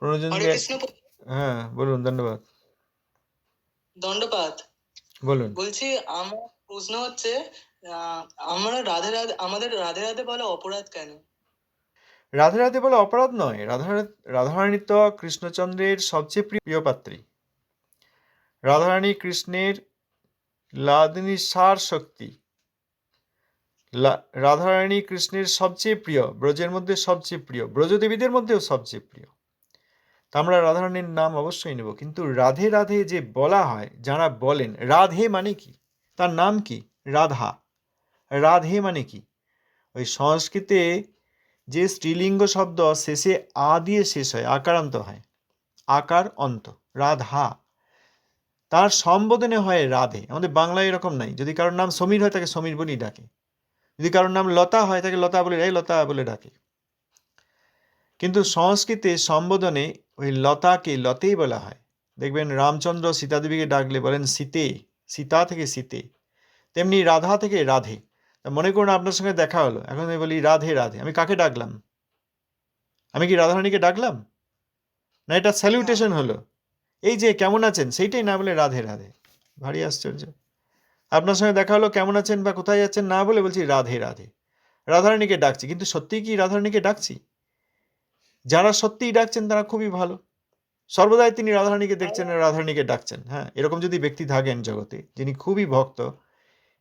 প্রণোদন হরে দিয়ে কৃষ্ণ হ্যাঁ বলুন, ধন্যবাদ, দণ্ডপাত। বলুন। বলছি, আমার প্রশ্ন হচ্ছে, আমরা রাধে রাধে, আমাদের রাধে রাধে বলে অপরাধ কেন? রাধে রাধে বলে অপরাধ নয়, রাধারানী তো কৃষ্ণচন্দ্রের সবচেয়ে প্রিয় পাত্রী। রাধারানী কৃষ্ণের লাদিনী সার শক্তি। রাধারানী কৃষ্ণের সবচেয়ে প্রিয়, ব্রজের মধ্যে সবচেয়ে প্রিয়, ব্রজদেবীদের মধ্যেও সবচেয়ে প্রিয়। তা আমরা রাধারানীর নাম অবশ্যই নেব, কিন্তু রাধে রাধে যে বলা হয়, যারা বলেন রাধে মানে কি, তার নাম কি, রাধা, রাধে মানে কি, ওই সংস্কৃতে যে স্ত্রীলিঙ্গ শব্দ শেষে আ দিয়ে শেষ হয়, আকারান্ত হয়, আকার অন্ত, রাধা, তার সম্বোধনে হয় রাধে। আমাদের বাংলায় এরকম নাই। যদি কারোর নাম সমীর হয় তাকে সমীর বলেই ডাকে, যদি কারোর নাম লতা হয় তাকে লতা বলে, এই লতা বলে ডাকে। কিন্তু সংস্কৃতে সম্বোধনে ওই লতাকে লতেই বলা হয়। দেখবেন রামচন্দ্র সীতাদেবীকে ডাকলে বলেন সীতে, সীতা থেকে সীতে। তেমনি রাধা থেকে রাধে। মনে করুন আপনার সঙ্গে দেখা হলো, এখন আমি বলি রাধে রাধে, আমি কাকে ডাকলাম? আমি কি রাধারানীকে ডাকলাম? না, এটা স্যালিউটেশন হলো। এই যে কেমন আছেন সেইটাই না বলে রাধে রাধে। ভারী আশ্চর্য। আপনার সঙ্গে দেখা হলো, কেমন আছেন বা কোথায় যাচ্ছেন না বলে বলছি রাধে রাধে। রাধারানীকে ডাকছি, কিন্তু সত্যিই কি রাধারানীকে ডাকছি? যারা সত্যিই ডাকছেন তারা খুবই ভালো, সর্বদাই তিনি রাধারানীকে দেখছেন, রাধারানীকে ডাকছেন। হ্যাঁ, এরকম যদি ব্যক্তি থাকেন জগতে যিনি খুবই ভক্ত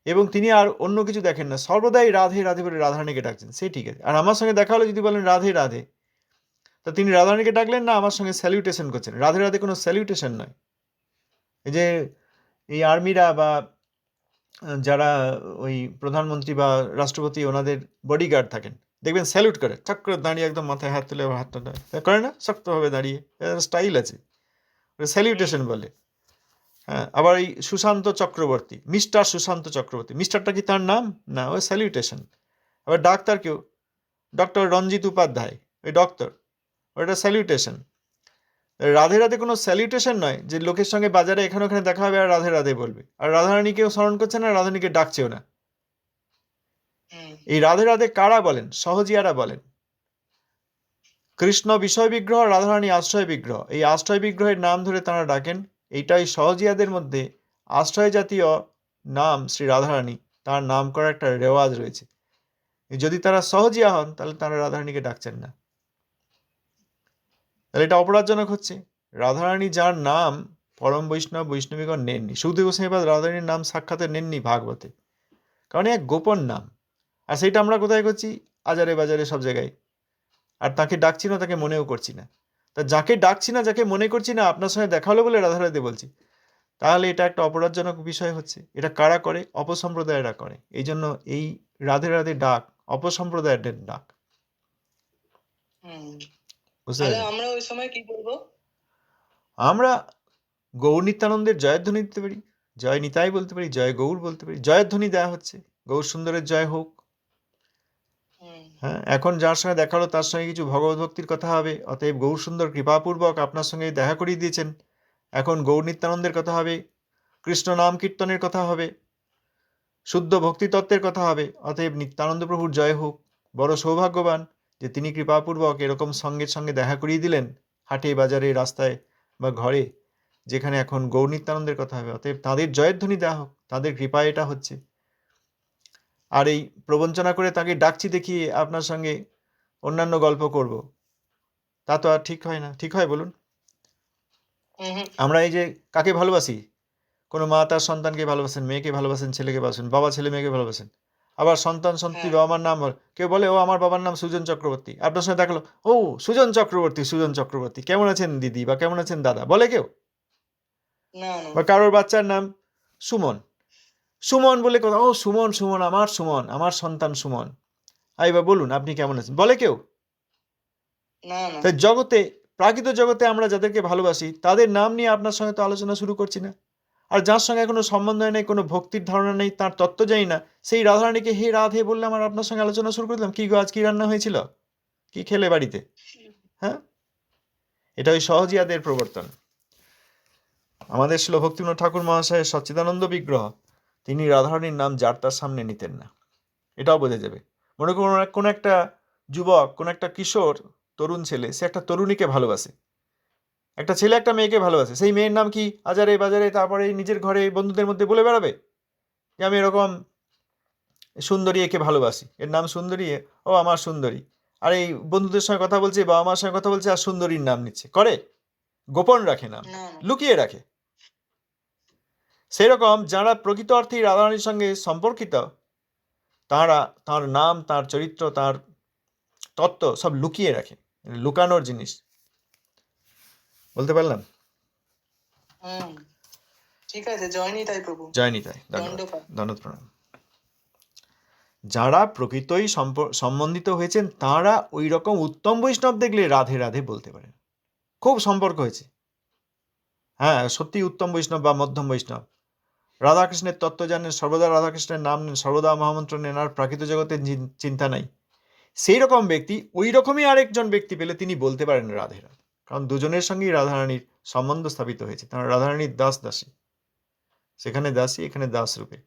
এবং তিনি আর অন্য কিছু দেখেন না, সর্বদাই রাধে রাধে বলে রাধারানীকে ডাকছেন, সে ঠিক আছে। আর আমার সঙ্গে দেখা হলো যদি বলেন রাধে রাধে, তা তিনি রাধারানীকে ডাকলেন না আমার সঙ্গে স্যালিউটেশন করছেন। রাধে রাধে কোনো স্যালিউটেশন নয়। এই যে এই আর্মিরা বা যারা ওই প্রধানমন্ত্রী বা রাষ্ট্রপতি ওনাদের বডিগার্ড থাকেন, দেখবেন স্যালুট করে, ঠাক করে দাঁড়িয়ে একদম মাথায় হাত তুলে হাতটা করে না, শক্তভাবে দাঁড়িয়ে, স্টাইল আছে, স্যালিউটেশন বলে। হ্যাঁ, আবার এই সুশান্ত চক্রবর্তী, মিস্টার সুশান্ত চক্রবর্তী, মিস্টারটা কি তার নাম? না, ওই স্যালিউটেশন। আবার ডাক্তার কেউ, ডক্টর রঞ্জিত উপাধ্যায়, ওই ডক্টর, ওটা স্যালিউটেশন। রাধে রাধে কোনো স্যালিউটেশন নয় যে লোকের সঙ্গে বাজারে এখানে ওখানে দেখা হবে আর রাধে রাধে বলবে, আর রাধারানীকেও স্মরণ করছে না, রাধারানীকে ডাকছেও না। এই রাধে রাধে কারা বলেন? সহজিয়ারা বলেন। কৃষ্ণ বিষয় বিগ্রহ, রাধারানী আশ্রয় বিগ্রহ, এই আশ্রয় বিগ্রহের নাম ধরে তারা ডাকেন। এইটাই সহজিয়াদের মধ্যে আশ্রয় জাতীয় নাম শ্রী রাধারানী, তার নাম করার একটা রেওয়াজ রয়েছে। যদি তারা সহজিয়া হন তাহলে তারা রাধারানীকে ডাকছেন না, তাহলে এটা অপরাধজনক হচ্ছে। রাধারানী যার নাম পরম বৈষ্ণব বৈষ্ণবীগণ নেননি, সুখদেব গোস্বামীপাদ রাধারানীর নাম সাক্ষাতে নেননি ভাগবতে, কারণ এক গোপন নাম। আর সেইটা আমরা কোথায় করছি? আজারে বাজারে সব জায়গায়। আর তাকে ডাকছি না, তাকে মনেও করছি না। তা যাকে ডাকছি না, যাকে মনে করছি না, আপনার সঙ্গে দেখা হলো বলে রাধা রাধে বলছি, তাহলে এটা একটা অপরাধজনক বিষয় হচ্ছে। এটা কারা করে? অপসম্প্রদায়েরা করে। এই জন্য এই রাধে রাধে ডাক অপসম্প্রদায়ের ডাক। বুঝতে পেরেছেন? আমরা ওই সময় কি করবো? আমরা গৌর নিত্যানন্দের জয়ধ্বনি দিতে পারি, জয় নিতাই বলতে পারি, জয় গৌর বলতে পারি, জয়ধ্বনি দেওয়া হচ্ছে, গৌর সুন্দরের জয় হোক। হ্যাঁ, এখন যার সঙ্গে দেখা হলো তার সঙ্গে কিছু ভগবত ভক্তির কথা হবে, অতএব গৌর সুন্দর কৃপাপূর্বক আপনার সঙ্গে দেখা করিয়ে দিয়েছেন। এখন গৌর নিত্যানন্দের কথা হবে, কৃষ্ণ নাম কীর্তনের কথা হবে, শুদ্ধ ভক্তিতত্ত্বের কথা হবে, অতএব নিত্যানন্দ প্রভুর জয় হোক। বড় সৌভাগ্যবান যে তিনি কৃপাপূর্বক এরকম সঙ্গের সঙ্গে দেখা করিয়ে দিলেন, হাটে বাজারে রাস্তায় বা ঘরে, যেখানে এখন গৌর নিত্যানন্দের কথা হবে। অতএব তাঁদের জয়ের ধ্বনি দেওয়া হোক, তাঁদের কৃপায় এটা হচ্ছে। আর এই প্রবঞ্চনা করে তাকে ডাকছি দেখিয়ে আপনার সঙ্গে অন্যান্য গল্প করব, তা তো আর ঠিক হয় না। ঠিক হয় বলুন? আমরা এই যে কাকে ভালোবাসি, কোনো মা তার সন্তানকে ভালোবাসেন, মেয়েকে ভালোবাসেন, ছেলেকে ভালোবাসেন, বাবা ছেলে মেয়েকে ভালোবাসেন। আবার সন্তান সন্ততি বাবা মার নাম বলে, কেউ বলে ও আমার বাবার নাম সুজন চক্রবর্তী, আপনার সঙ্গে দেখালো, ও সুজন চক্রবর্তী, সুজন চক্রবর্তী, কেমন আছেন দিদি বা কেমন আছেন দাদা, বলে কেউ? বা কারোর বাচ্চার নাম সুমন, সুমন বলে কথা, ও সুমন, সুমন, আমার সন্তান সুমন, আই বা বলুন আপনি কেমন আছেন, বলে কেউ? তাই জগতে, প্রাকৃত জগতে আমরা যাদেরকে ভালোবাসি তাদের নাম নিয়ে আপনার সঙ্গে তো আলোচনা শুরু করছি না। আর যার সঙ্গে কোনো সম্বন্ধ নেই, কোনো ভক্তির ধারণা নেই, তার তত্ত্ব জানি না, সেই রাধারানীকে হে রাধে বললাম আর আপনার সঙ্গে আলোচনা শুরু করলাম, কি গো আজ কি রান্না হয়েছিল, কি খেলে বাড়িতে? হ্যাঁ, এটা ওই সহজিয়াদের প্রবর্তন। আমাদের শ্রীল ভক্তিবিনোদ ঠাকুর মহাশয়ের সচ্চিদানন্দ বিগ্রহ, তিনি রাধারানীর নাম যার তার সামনে নিতেন না, এটাও বোঝা যাবে। মনে করুন কোনো একটা যুবক, কোনো একটা কিশোর তরুণ ছেলে, সে একটা তরুণীকে ভালোবাসে, একটা ছেলে একটা মেয়েকে ভালোবাসে, সেই মেয়ের নাম কি আজারে বাজারে তারপরে নিজের ঘরে বন্ধুদের মধ্যে বলে বেড়াবে যে আমি এরকম সুন্দরী একে ভালোবাসি, এর নাম সুন্দরী, ও আমার সুন্দরী, আর এই বন্ধুদের সঙ্গে কথা বলছে, বাবা মার সঙ্গে কথা বলছে, আর সুন্দরীর নাম নিচ্ছে। করে? গোপন রাখে, নাম না না লুকিয়ে রাখে। সেরকম যারা প্রকৃত অর্থেই রাধারানীর সঙ্গে সম্পর্কিত, তারা তার নাম, তার চরিত্র, তার তত্ত্ব সব লুকিয়ে রাখে, লুকানোর জিনিস। বলতে পারলাম? হুম ঠিক আছে, জয় নিতাই প্রভু। জয় নিতাই, ধন্যবাদ, দণ্ডপাত। ধন্যবাদ, প্রণাম। যারা প্রকৃতই সম্বন্ধিত হয়েছেন তারা ওই রকম উত্তম বৈষ্ণব দেখলে রাধে রাধে বলতে পারেন, খুব সম্পর্ক হয়েছে, হ্যাঁ সত্যি উত্তম বৈষ্ণব বা মধ্যম বৈষ্ণব, রাধাকৃষ্ণের তত্ত্ব জানেন, সর্বদা রাধাকৃষ্ণের নাম নেন, সর্বদা মহামন্ত্র নেন, আর প্রাকৃত জগতের চিন্তা নাই, সেই রকম ব্যক্তি ওই রকমই আরেকজন ব্যক্তি পেলে তিনি বলতে পারেন রাধে রাধে, কারণ দুজনের সঙ্গেই রাধারানীর সম্বন্ধ স্থাপিত হয়েছে, তারা রাধারানীর দাস দাসী, সেখানে দাসী এখানে দাস রূপে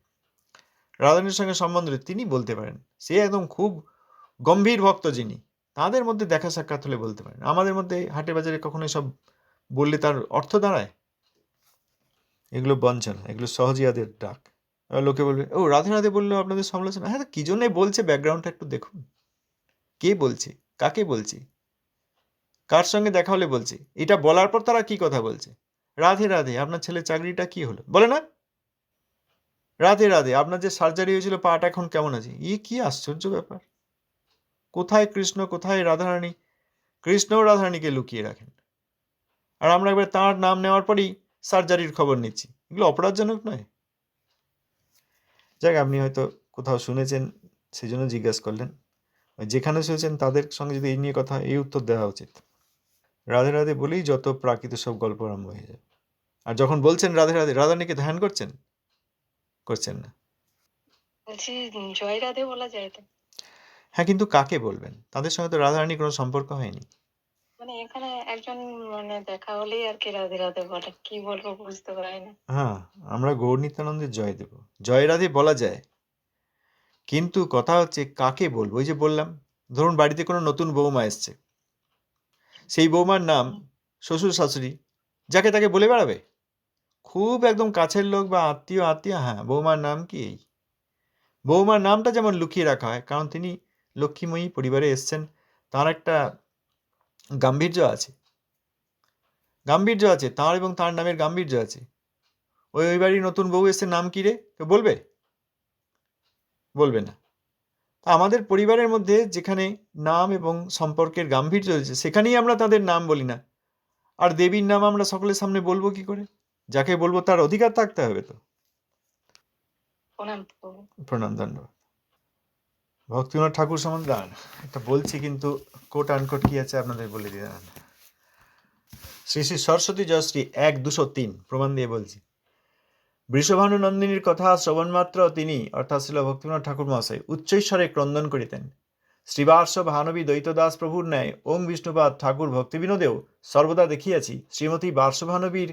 রাধারানীর সঙ্গে সম্বন্ধ, তিনি বলতে পারেন। সে একদম খুব গম্ভীর ভক্ত যিনি, তাদের মধ্যে দেখা সাক্ষাৎ হলে বলতে পারেন। আমাদের মধ্যে হাটে বাজারে কখনো সব বললে তার অর্থ দাঁড়ায়? এগুলো বঞ্চনা, এগুলো সহজিয়াদের ডাক। এবার লোকে বলবে ও রাধে রাধে বললেও আপনাদের সমালোচনা, হ্যাঁ কি জন্যে বলছে ব্যাকগ্রাউন্ডটা একটু দেখুন, কে বলছে, কাকে বলছে, কার সঙ্গে দেখা হলে বলছে, এটা বলার পর তারা কি কথা বলছে। রাধে রাধে আপনার ছেলের চাকরিটা কি হলো, বলে না? রাধে রাধে আপনার যে সার্জারি হয়েছিল পাটা এখন কেমন আছে, কি আশ্চর্য ব্যাপার। কোথায় কৃষ্ণ, কোথায় রাধারানী? কৃষ্ণ ও রাধারানীকে লুকিয়ে রাখেন, আর আমরা একবার তাঁর নাম নেওয়ার পরেই সার্জারির খবর নিচ্ছি। এগুলো অপরাধজনক নয়? যাক, আপনি হয়তো কোথাও শুনেছেন সেই জন্য জিজ্ঞাসা করলেন, যেখানে শুনেছেন তাদের সঙ্গে যদি এই নিয়ে কথা, এই উত্তর দেওয়া উচিত। রাধে রাধে বলেই যত প্রাকৃত সব গল্প আরম্ভ হয়ে যায়। আর যখন বলছেন রাধে রাধে, রাধারানীকে ধ্যান করছেন? করছেন না। বলছি জয় রাধে বলা যায় তো? হ্যাঁ, কিন্তু কাকে বলবেন? তাদের সঙ্গে তো রাধারানীর কোনো সম্পর্ক হয়নি। মানে এখানে একজন দেখা হলেই আর কি রাধে রাধে বলে, কি বলবো বুঝতে পারি না। হ্যাঁ, আমরা গৌর নিত্যানন্দের জয় দেব, জয় রাধে বলা যায়, কিন্তু কথা হচ্ছে কাকে বলবো। ওই যে বললাম, ধরুন বাড়িতে কোনো নতুন বৌমা এসছে, সেই বৌমার নাম শ্বশুর শাশুড়ি, যাকে তাকে বলে বেড়াবে? খুব একদম কাছের লোক বা আত্মীয়, হ্যাঁ বৌমার নাম কি এই। বৌমার নামটা যেমন লুকিয়ে রাখা হয়, কারণ তিনি লক্ষ্মীময়ী পরিবারে এসছেন, তার একটা গাম্ভীর্য আছে, তাঁর এবং তার নামের গাম্ভীর্য আছে। ওই বাড়ির নতুন বউ এসছে, নাম কি রে, কেউ বলবে? বলবে না। আমাদের পরিবারের মধ্যে যেখানে নাম এবং সম্পর্কের গাম্ভীর্য রয়েছে, সেখানেই আমরা তাদের নাম বলি না। আর দেবীর নাম আমরা সকলের সামনে বলবো কি করে? যাকে বলবো তার অধিকার থাকতে হবে তো। প্রণাম প্রভু। প্রণাম, ধন্যবাদ। ভক্তিনাথ ঠাকুর সম্বন্ধে দাঁড়ান, এটা বলছি কিন্তু কোট আনকোট কি আছে আপনাদের বলে দিয়ে দাঁড়ান। শ্রী শ্রী সরস্বতী জয়শ্রী 1-203 প্রমাণ দিয়ে বলছি। বৃষভানু নন্দিনীর কথা শ্রবণমাত্র তিনি, অর্থাৎ শ্রীল ভক্তিনাথ ঠাকুর মহাশয়, উচ্চৈস্বরে ক্রন্দন করিতেন। শ্রীবার্ষ ভানবী দ্বৈতদাস প্রভুর ন্যায় ওং বিষ্ণুপাদ ঠাকুর ভক্তিবিনোদেও সর্বদা দেখিয়াছি শ্রীমতী বার্ষভানবীর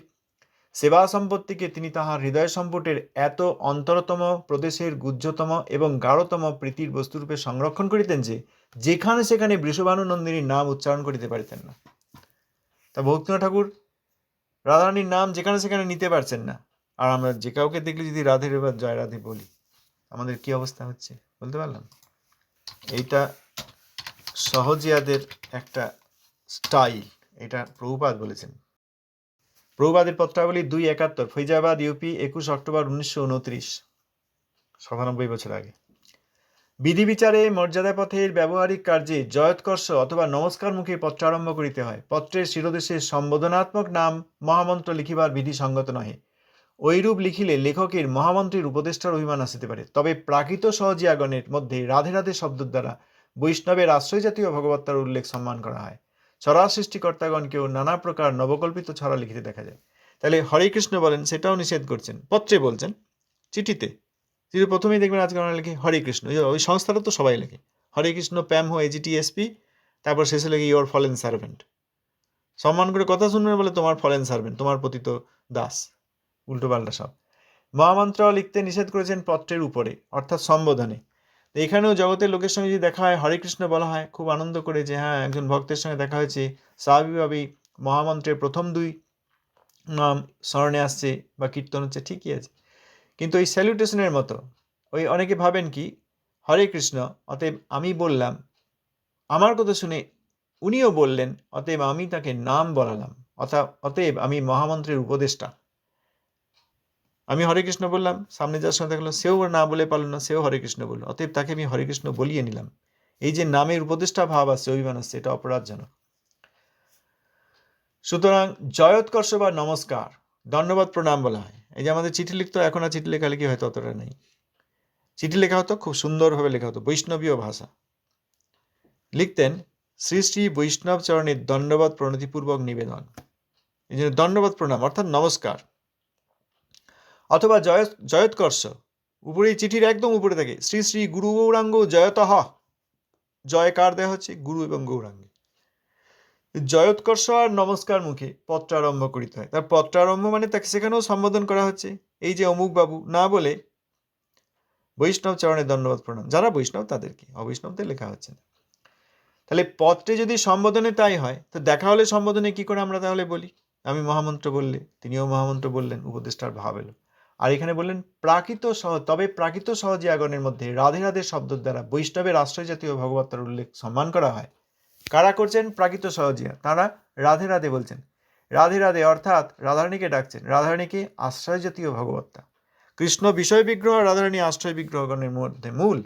সেবা সম্পত্তিকে তিনি তাহার হৃদয় সম্পুটের এত অন্তরতম প্রদেশের গুহ্যতম এবং গাঢ়তম প্রীতির বস্তুরূপে সংরক্ষণ করিতেন যে যেখানে সেখানে বৃষভানু নন্দিনীর নাম উচ্চারণ করিতে পারিতেন না। তা ভক্তিনাথ ঠাকুর রাধারানীর নাম যেখানে সেখানে নিতে পারছেন না, আর আমরা যে কাউকে দেখলে যদি রাধে বা জয় রাধে বলি, আমাদের কি অবস্থা হচ্ছে বলতে পারলাম? এইটা সহজিয়াদের একটা স্টাইল, এটা প্রভুপাদ বলেছেন। প্রভুপাদের পত্রাবলী 271, ফৈজাবাদ ইউপি, 21 অক্টোবর 1929, 97 বছর আগে। বিধি বিচারে মর্যাদা পথের ব্যবহারিক কার্যে জয়োৎকর্ষ অথবা নমস্কার মুখে পত্রারম্ভ করিতে হয়। পত্রের শিরোদেশে সম্বোধনাত্মক নাম মহামন্ত্র লিখিবার বিধি সঙ্গত নহে। ঐরূপ লিখিলে লেখকের মহামন্ত্রীর উপদেষ্টার অভিমান আসিতে পারে। তবে প্রাকৃত সহজিয়াগণের মধ্যে রাধে রাধে শব্দের দ্বারা বৈষ্ণবের আশ্রয় জাতীয় ভগবত্তার উল্লেখ সম্মান করা হয়। ছড়া সৃষ্টিকর্তাগণকেও নানা প্রকার নবকল্পিত ছড়া লিখিতে দেখা যায়। তাহলে হরে কৃষ্ণ বলেন সেটাও নিষেধ করছেন, পত্রে বলছেন, চিঠিতে চিঠি প্রথমেই দেখবেন আজকে আমরা লিখি হরে কৃষ্ণ, ওই সংস্থাটা তো সবাই লেখে হরে কৃষ্ণ প্যাম হো এজিটিএসপি, তারপর শেষে লেগে ইওর ফলেন সার্ভেন্ট। সম্মান করে কথা শুনবেন বলে তোমার ফলেন সার্ভেন্ট, তোমার পতিত দাস, উল্টো পাল্টা সব। মহামন্ত্র লিখতে নিষেধ করেছেন পত্রের উপরে, অর্থাৎ সম্বোধনে। এখানেও জগতের লোকের সঙ্গে যদি দেখা হয় হরে কৃষ্ণ বলা হয় খুব আনন্দ করে, যে হ্যাঁ একজন ভক্তের সঙ্গে দেখা হয়েছে, স্বাভাবিকভাবেই মহামন্ত্রের প্রথম 2 নাম স্মরণে আসছে বা কীর্তন হচ্ছে, ঠিকই আছে, কিন্তু ওই স্যালুটেশনের মতো ওই অনেকে ভাবেন কি হরে কৃষ্ণ, অতএব আমি বললাম, আমার কথা শুনে উনিও বললেন, অতএব আমি তাকে নাম বলালাম, অতএব আমি মহামন্ত্রের উপদেষ্টা। আমি হরে কৃষ্ণ বললাম, সামনে যার সঙ্গে দেখা গেলো সেও না বলে পারল না, সেও হরে কৃষ্ণ বলল, অতএব তাকে আমি হরে কৃষ্ণ বলিয়ে নিলাম। এই যে নামের উপদেষ্টা ভাব আসছে, অভিমান আসছে, এটা অপরাধজনক। সুতরাং জয়োৎকর্ষ বা নমস্কার, ধন্যবাদ, প্রণাম বলা হয়। এই যে আমাদের চিঠি লিখতো, এখন আর চিঠি লেখালেখি হয়তো অতটা নেই। চিঠি লেখা হতো, খুব সুন্দরভাবে লেখা হতো, বৈষ্ণবীয় ভাষা। লিখতেন শ্রী শ্রী বৈষ্ণব চরণের দণ্ডবত প্রণতিপূর্বক নিবেদন। এই জন্য দণ্ডবত প্রণাম অর্থাৎ নমস্কার, অথবা জয়োৎকর্ষ, উপরে চিঠির একদম উপরে থাকে শ্রী শ্রী গুরু গৌরাঙ্গ জয়তঃ, জয় কার দেওয়া হচ্ছে? গুরু এবং গৌরাঙ্গে। জয়োৎকর্ষ আর নমস্কার মুখে পত্রারম্ভ করিতে হয়। তার পত্রারম্ভ মানে তাকে সেখানেও সম্বোধন করা হচ্ছে, এই যে অমুক বাবু না বলে বৈষ্ণব চরণে দণ্ডবত প্রণাম, যারা বৈষ্ণব তাদেরকে, অবৈষ্ণবদের লেখা হচ্ছে না। তাহলে পত্রে যদি সম্বোধনে তাই হয়, তো দেখা হলে সম্বোধনে কি করে আমরা তাহলে বলি? আমি মহামন্ত্র বললে তিনিও মহামন্ত্র বললেন, উপদেষ্টার ভাব এলো। আর এখানে বললেন প্রাকৃত সহ, তবে প্রাকৃত সহজিয়াগণের মধ্যে রাধে রাধে শব্দ দ্বারা বৈষ্ণবের আশ্রয় জাতীয় ভগবত্তার উল্লেখ সম্মান করা হয়। কারা করছেন? প্রাকৃত সহজিয়া, তারা রাধে রাধে বলছেন। রাধে রাধে অর্থাৎ রাধারানীকে ডাকছেন, রাধারানীকে আশ্রয় জাতীয় ভগবত্তা। কৃষ্ণ বিষয় বিগ্রহ, রাধারানী আশ্রয় বিগ্রহগণের মধ্যে মূল।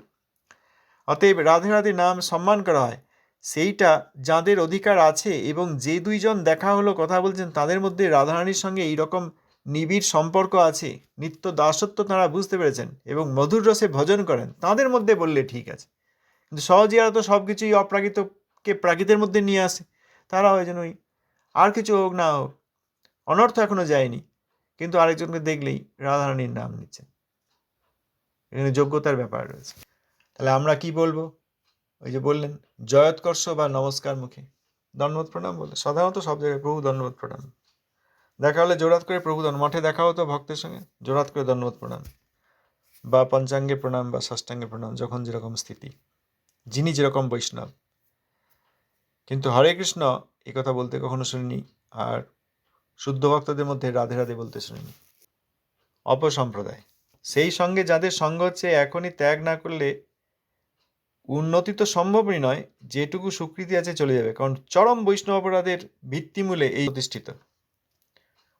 অতএব রাধে রাধে নাম সম্মান করা হয় সেইটা যাদের অধিকার আছে, এবং যে 2 জন দেখা হলো কথা বলছেন তাদের মধ্যে রাধারানীর সঙ্গে এইরকম নিবিড় সম্পর্ক আছে, নিত্য দাসত্ব তারা বুঝতে পেরেছেন এবং মধুর রসে ভজন করেন, তাদের মধ্যে বললে ঠিক আছে। কিন্তু সহজিয়ারা তো সব কিছুই অপ্রাকৃতকে প্রাকৃতের মধ্যে নিয়ে আসে, তারা ওই জন্যই আর কিছু হোক না হোক, অনর্থ এখনো যায়নি, কিন্তু আরেকজনকে দেখলেই রাধারানীর নাম নিচ্ছেন। এখানে যোগ্যতার ব্যাপার রয়েছে। তাহলে আমরা কি বলবো? ওই যে বললেন জয়োৎকর্ষ বা নমস্কার মুখে দণ্ডবত প্রণাম বলে, সাধারণত সব জায়গায় প্রভু দণ্ডবত প্রণাম। দেখা হলে জোড়াত করে প্রভু মঠে দেখা হতো ভক্তের সঙ্গে, জোড়াত করে দণ্ডবত প্রণাম বা পঞ্চাঙ্গে প্রণাম বা ষষ্ঠাঙ্গে প্রণাম, যখন যেরকম স্থিতি, যিনি যেরকম বৈষ্ণব। কিন্তু হরে কৃষ্ণ এ কথা বলতে কখনো শুনিনি, আর শুদ্ধ ভক্তদের মধ্যে রাধে রাধে বলতে শুনিনি। অপসম্প্রদায়, সেই সঙ্গে যাদের সঙ্গ হচ্ছে, এখনই ত্যাগ না করলে উন্নতি তো সম্ভবই নয়, যেটুকু স্বীকৃতি আছে চলে যাবে। কারণ চরম বৈষ্ণব অপরাধের ভিত্তিমূলে এই প্রতিষ্ঠিত।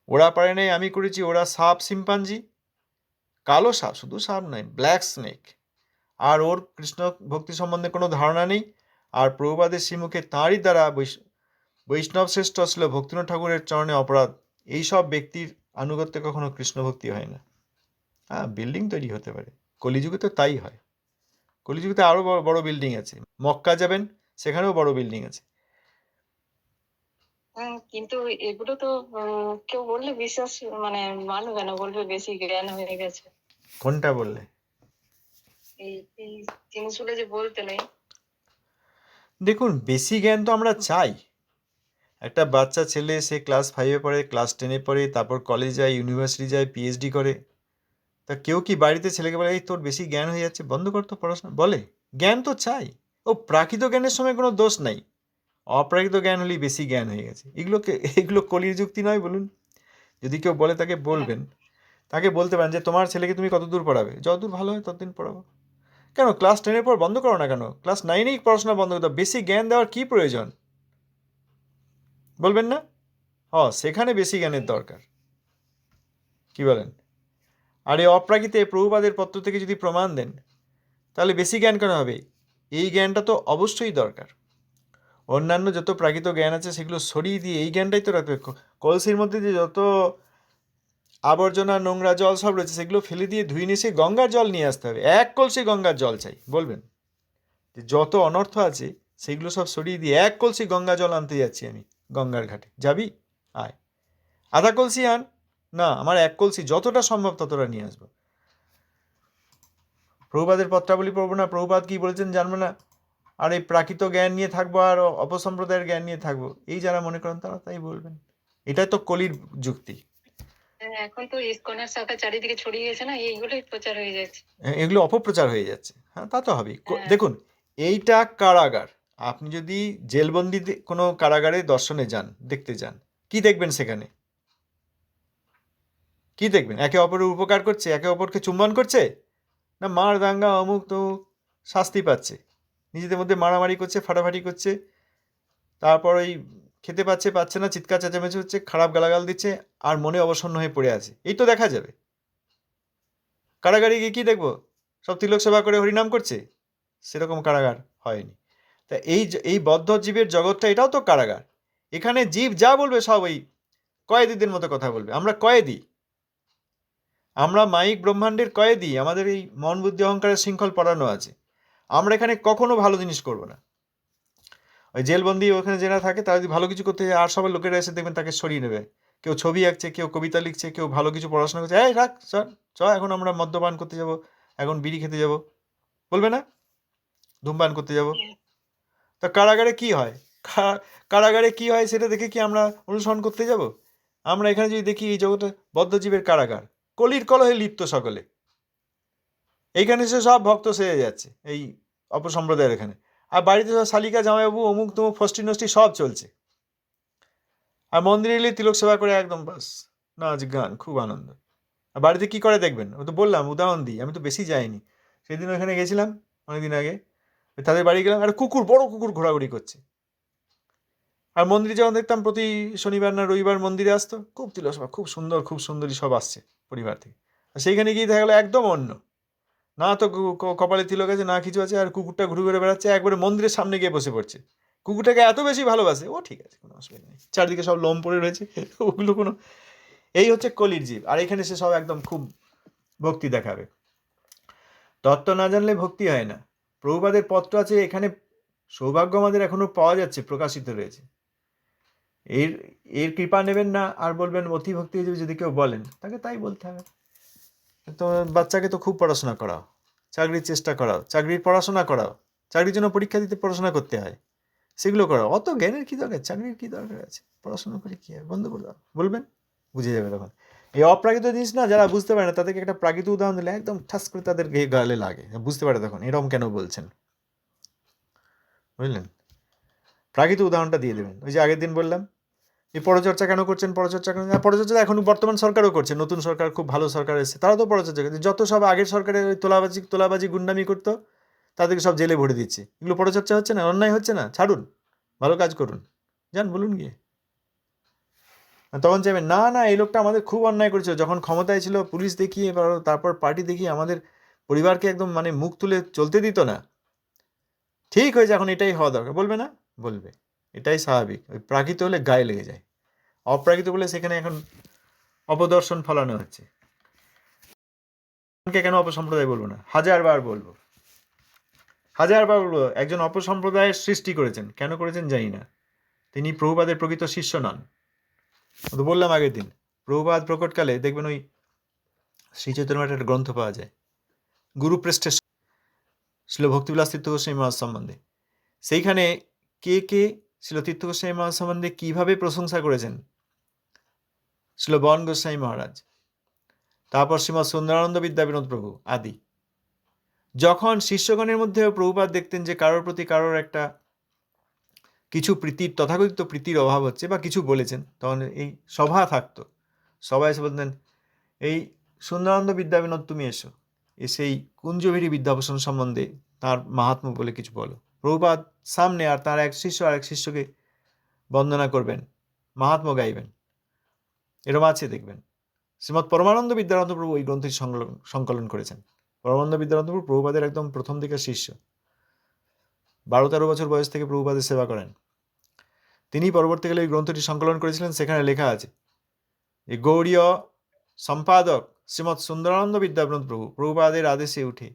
ওরা পারে নাই, আমি করেছি, ওরা সাপ সিম্পাঞ্জি, কালো সাপ, শুধু সাপ নয়, ব্ল্যাক স্নেক, আর ওর কৃষ্ণ ভক্তি সম্বন্ধে কোনো ধারণা নেই। আর প্রভুপাদের শ্রীমুখে তাঁরই দ্বারা বৈষ্ণব শ্রেষ্ঠ ছিল ভক্তিনাথ ঠাকুরের চরণে অপরাধ, এইসব ব্যক্তির আনুগত্যে কখনো কৃষ্ণ ভক্তি হয় না। হ্যাঁ, বিল্ডিং তৈরি হতে পারে, কলিযুগে তো তাই হয়। কলিযুগতে আরো বড় বড় বিল্ডিং আছে, মক্কা যাবেন সেখানেও বড় বিল্ডিং আছে। কিন্তু এগুলো তো কেউ বললে বিশ্বাস মানে মানবে না, বলবে বেশি জ্ঞান হয়ে গেছে। কোনটা বললে? এই জিনিসগুলো যে বলতে নেই। দেখুন, বেশি জ্ঞান তো আমরা চাই। একটা বাচ্চা ছেলে, সে ক্লাস 5-এ পড়ে, ক্লাস 10-এ পড়ে, তারপর কলেজ যায়, ইউনিভার্সিটি যায়, পিএইচডি করে। তা কেউ কি বাড়িতে ছেলেকে বলে এই তোর বেশি জ্ঞান হয়ে যাচ্ছে, বন্ধ কর তো পড়াশোনা? বলে? জ্ঞান তো চাই। ও প্রাকৃত জ্ঞানের সময় কোনো দোষ নাই, অপ্রাকৃত জ্ঞান হলেই বেশি জ্ঞান হয়ে গেছে। এগুলো কলির যুক্তি নয় বলুন? যদি কেউ বলে তাকে বলবেন, তাকে বলতে পারেন যে তোমার ছেলেকে তুমি কত দূর পড়াবে? যতদূর ভালো হয় ততদিন পড়াবো। কেন ক্লাস 10-এর পর বন্ধ করো না কেন? ক্লাস 9-এই পড়াশোনা বন্ধ করে দাও, বেশি জ্ঞান দেওয়ার কী প্রয়োজন? বলবেন না? সেখানে বেশি জ্ঞানের দরকার। কি বলেন? আর এই অপ্রাকৃতে প্রভুপাদের পত্র থেকে যদি প্রমাণ দেন, তাহলে বেশি জ্ঞান কেন হবে? এই জ্ঞানটা তো অবশ্যই দরকার। অন্যান্য যত প্রাকৃত জ্ঞান আছে সেগুলো সরিয়ে দিয়ে এই জ্ঞানটাই তো রাখবে। কলসির মধ্যে যে যত আবর্জনা, নোংরা জল সব রয়েছে, সেগুলো ফেলে দিয়ে ধুয়ে নিয়ে গঙ্গার জল নিয়ে আসতে হবে। 1 কলসি গঙ্গার জল চাই। বলবেন যে যত অনর্থ আছে সেগুলো সব সরিয়ে দিয়ে 1 কলসি গঙ্গা জল আনতে যাচ্ছি আমি গঙ্গার ঘাটে, যাবি? আয়। আধা কলসি আন না, আমার 1 কলসি, যতটা সম্ভব ততটা নিয়ে আসবো। প্রভুপাদের পত্রাবলী পড়বো না, প্রভুপাদ কি বলেছেন জানবো না, আর এই প্রাকৃত জ্ঞান নিয়ে থাকবো আর অপসম্প্রদায়ের জ্ঞান নিয়ে থাকবো, এই যারা মনে করেন তারা তাই বলবেন। এটাই তো কলির যুক্তি। এখন তো ইসকনের শাখা চারিদিকে ছড়িয়ে গেছে না, এইগুলোই প্রচার হয়ে যাচ্ছে। এগুলো অপপ্রচার হয়ে যাচ্ছে। হ্যাঁ, তা তো হবেই। দেখুন, এইটা কারাগার, আপনি যদি জেলবন্দি কোনো কারাগারে দর্শনে যান, দেখতে যান, কি দেখবেন সেখানে? কি দেখবেন? একে অপরের উপকার করছে, একে অপরকে চুম্বন করছে, না মার দাঙ্গা অমুক তমুক শাস্তি পাচ্ছে, নিজেদের মধ্যে মারামারি করছে, ফাটাফাটি করছে, তারপর ওই খেতে পাচ্ছে পাচ্ছে না, চিৎকার চেঁচামেচি হচ্ছে, খারাপ গালাগাল দিচ্ছে, আর মনে অবসন্ন হয়ে পড়ে আছে, এই তো দেখা যাবে। কারাগারে গিয়ে কি দেখবো? সব তিলক সেবা করে হরিনাম করছে? সেরকম কারাগার হয়নি। তা এই বদ্ধ জীবের জগৎটা, এটাও তো কারাগার। এখানে জীব যা বলবে সব ওই কয়েদিদের মতো কথা বলবে। আমরা কয়েদি, আমরা মাইক ব্রহ্মাণ্ডের কয়েদি, আমাদের এই মন বুদ্ধি অহংকারের শৃঙ্খল পড়ানো আছে। আমরা এখানে কখনো ভালো জিনিস করব না। ওই জেলবন্দি ওখানে যারা থাকে তারা যদি ভালো কিছু করতে যায়, আর সবার লোকেরা এসে দেখবেন তাকে সরিয়ে নেবে। কেউ ছবি আঁকছে, কেউ কবিতা লিখছে, কেউ ভালো কিছু পড়াশোনা করছে, এই রাখ চ এখন আমরা মদ্যপান করতে যাব, এখন বিড়ি খেতে যাব, বলবে না? ধূমপান করতে যাব। তা কারাগারে কি হয়? কারাগারে কি হয় সেটা দেখে কি আমরা অনুসরণ করতে যাব? আমরা এখানে যদি দেখি এই জগতে বদ্ধজীবের কারাগার, কলির কলহে লিপ্ত সকলে, এইখানে সে সব ভক্ত সেরে যাচ্ছে এই অপসম্প্রদায়ের এখানে, আর বাড়িতে সব শালিকা জামাইবাবু অমুক তমুক ফষ্টি নষ্টি সব চলছে, আর মন্দিরে এলে তিলক সেবা করে একদম বাস, নাচ গান, খুব আনন্দ। আর বাড়িতে কি করে দেখবেন? ও তো বললাম, উদাহরণ দিই, আমি তো বেশি যাইনি। সেদিন ওখানে গেছিলাম অনেকদিন আগে, তাদের বাড়ি গেলাম, একটা কুকুর, বড় কুকুর ঘোরাঘুরি করছে। আর মন্দিরে যখন দেখতাম প্রতি শনিবার না রবিবার মন্দিরে আসতো, খুব তিলসভা, খুব সুন্দর, খুব সুন্দরী সব আসছে পরিবার থেকে। আর সেইখানে গিয়ে দেখা গেলো একদম অন্য, না তো কপালে তিলক আছে, না কিছু আছে, আর কুকুরটা ঘুরে ঘুরে বেড়াচ্ছে, একবারে মন্দিরের সামনে গিয়ে বসে পড়ছে। কুকুরটাকে এত বেশি ভালোবাসে, ও ঠিক আছে, কোনো অসুবিধা নেই, চারদিকে সব লোম পড়ে রয়েছে, ওগুলো কোনো, এই হচ্ছে কলির জীব। আর এখানে সে সব একদম খুব ভক্তি দেখাবে। তত্ত্ব না জানলে ভক্তি হয় না। প্রভুপাদের পত্র আছে এখানে, সৌভাগ্য আমাদের এখনো পাওয়া যাচ্ছে, প্রকাশিত রয়েছে। এর এর কৃপা নেবেন না আর বলবেন অতি ভক্তি যদি কেউ বলেন, তাকে তাই বলতে হবে। তো বাচ্চাকে তো খুব পড়াশোনা করাও, চাকরির চেষ্টা করাও, চাকরির পড়াশোনা করাও, চাকরির জন্য পরীক্ষা দিতে পড়াশোনা করতে হয়, সেগুলো করাও। অত জ্ঞানের কী দরকার? চাকরির কী দরকার আছে? পড়াশোনা করে কী হয়? বন্ধ করে দাও, বলবেন, বুঝে যাবে তখন। এই অপ্রাকৃত জিনিস না যারা বুঝতে পারে না, তাদেরকে একটা প্রাকৃত উদাহরণ দিলে একদম ঠাস করে তাদের গালে লাগে, বুঝতে পারে তখন এরকম কেন বলছেন, বুঝলেন? প্রাকৃত উদাহরণটা দিয়ে দেবেন। ওই যে আগের দিন বললাম, এই পরচর্চা কেন করছেন, পরচর্চা কেন? পরচর্চা এখন বর্তমান সরকারও করছে, নতুন সরকার, খুব ভালো সরকার এসেছে, তারা তো পরচর্চা করছে। যত সব আগের সরকারে ওই তোলাবাজি গুন্ডামি করতো, তাদেরকে সব জেলে ভরে দিচ্ছে। এগুলো পরচর্চা হচ্ছে না? অন্যায় হচ্ছে না? ছাড়ুন, ভালো কাজ করুন, যান বলুন গিয়ে। তখন চাইবেন না না এই লোকটা আমাদের খুব অন্যায় করেছিল, যখন ক্ষমতায় ছিল পুলিশ দেখিয়ে, তারপর পার্টি দেখিয়ে আমাদের পরিবারকে একদম মানে মুখ তুলে চলতে দিত না। ঠিক হয়েছে, এখন এটাই হওয়া দরকার, বলবে না? বলবে, এটাই স্বাভাবিক। ওই প্রাকৃত হলে গায়ে লেগে যায়, অপ্রাকৃত বলে সেখানে এখন অপদর্শন ফলানো হচ্ছে। কেন অপসম্প্রদায় বলবো না? হাজারবার বলবো, হাজারবার বলবো। একজন অপসম্প্রদায়ের সৃষ্টি করেছেন, কেন করেছেন জানি না, তিনি প্রভুপাদের প্রকৃত শিষ্য নন। তো বললাম আগের দিন, প্রভুপাদ প্রকটকালে দেখবেন ওই শ্রী চৈতন্য একটা গ্রন্থ পাওয়া যায়, গুরুপৃষ্ঠে ছিল ভক্তিবিলাস তীর্থ গোস্বামী মহারাজ সম্বন্ধে। সেইখানে কে কে ছিল তীর্থ গোস্বামী মহারাজ সম্বন্ধে কীভাবে প্রশংসা করেছেন, ছিল বন গোস্বামী মহারাজ, তারপর শ্রীমৎ সুন্দরানন্দ বিদ্যাবিনোদ প্রভু আদি। যখন শিষ্যগণের মধ্যেও প্রভুপাদ দেখতেন যে কারোর প্রতি কারোর একটা কিছু প্রীতির, তথাকথিত প্রীতির অভাব হচ্ছে বা কিছু বলেছেন, তখন এই সভা থাকতো, সবাই এসে বলতেন, এই সুন্দরানন্দ বিদ্যাবিনোদ তুমি এসো, এসেই কুঞ্জবিহারী বিদ্যাভূষণ সম্বন্ধে তার মাহাত্ম্য বলে কিছু বলো। প্রভুপাদ সামনে, আর তার এক শিষ্য আর এক শিষ্যকে বন্দনা করবেন, মাহাত্ম্য গাইবেন। এরম আছে দেখবেন। শ্রীমৎ পরমানন্দ বিদ্যানন্দ প্রভু এই গ্রন্থটি সংকলন করেছেন। পরমানন্দ বিদ্যানন্দ প্রভু প্রভুপাদের একদম প্রথম দিকের শিষ্য, 12-13 বছর বয়স থেকে প্রভুপাদের সেবা করেন। তিনি পরবর্তীকালে এই গ্রন্থটি সংকলন করেছিলেন। সেখানে লেখা আছে যে গৌড়ীয় সম্পাদক শ্রীমৎ সুন্দরানন্দ বিদ্যাবিনোদ প্রভু প্রভুপাদের আদেশে উঠে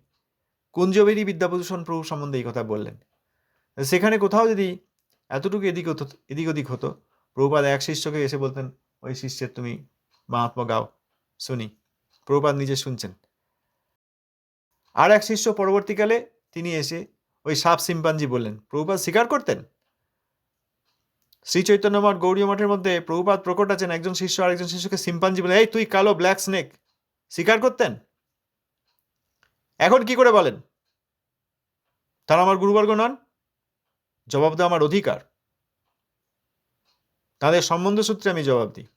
কুঞ্জবেরী বিদ্যাভূষণ প্রভু সম্বন্ধে এই কথা বললেন। সেখানে কোথাও যদি এতটুকু এদিক ওদিক হতো, প্রভুপাদ এক শিষ্যকে এসে বলতেন, ওই শিষ্যের তুমি মাহাত্ম্য গাও, শুনি। প্রভুপাদ নিজে শুনছেন। আর এক শিষ্য পরবর্তীকালে তিনি এসে ওই সাপ সিম্পাঞ্জি বললেন, প্রভুপাদ স্বীকার করতেন। শ্রী চৈতন্য মঠ গৌড়ীয় মঠের মধ্যে প্রভুপাদ প্রকট আছেন, একজন শিষ্য আরেকজন শিষ্যকে সিম্পাঞ্জি বলে, এই তুই কালো ব্ল্যাক স্নেক, স্বীকার করতেন। এখন কি করে বলেন? তারা আমার গুরুবর্গ নন? জবাব দেওয়া আমার অধিকার, তাদের সম্বন্ধ সূত্রে আমি জবাব দিই।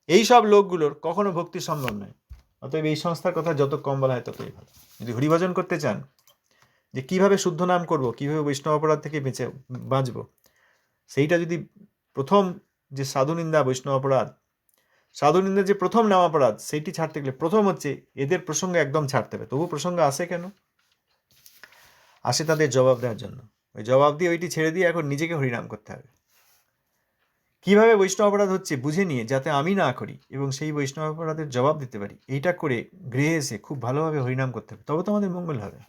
এই সব লোকগুলোর কখনো ভক্তি সম্ভব নয়। অতএব এই সংস্থার কথা যত কম বলা হয় ততই ভালো। যদি হরিভজন করতে চান, যে কিভাবে শুদ্ধ নাম করব, কিভাবে বৈষ্ণব অপরাধ থেকে বাঁচব, সেইটা যদি প্রথম যে সাধু নিন্দা বৈষ্ণব অপরাধ, সাধু নিন্দা যে প্রথম নাম অপরাধ, সেইটি ছাড়তে গেলে প্রথম হচ্ছে এদের প্রসঙ্গ একদম ছাড়তে হবে। তবু প্রসঙ্গ আসে কেন? আসে তাদের জবাব দেওয়ার জন্য। ওই জবাব দিয়ে ওইটি ছেড়ে দিয়ে এখন নিজেকে হরিনাম করতে হবে। কিভাবে বৈষ্ণব অপরাধ হচ্ছে বুঝে নিয়ে যাতে আমি না করি এবং সেই বৈষ্ণব অপরাধের জবাব দিতে পারি, এইটা করে গৃহে এসে খুব ভালোভাবে হরিনাম করতে হবে, তবে তো আমাদের মঙ্গল হবে।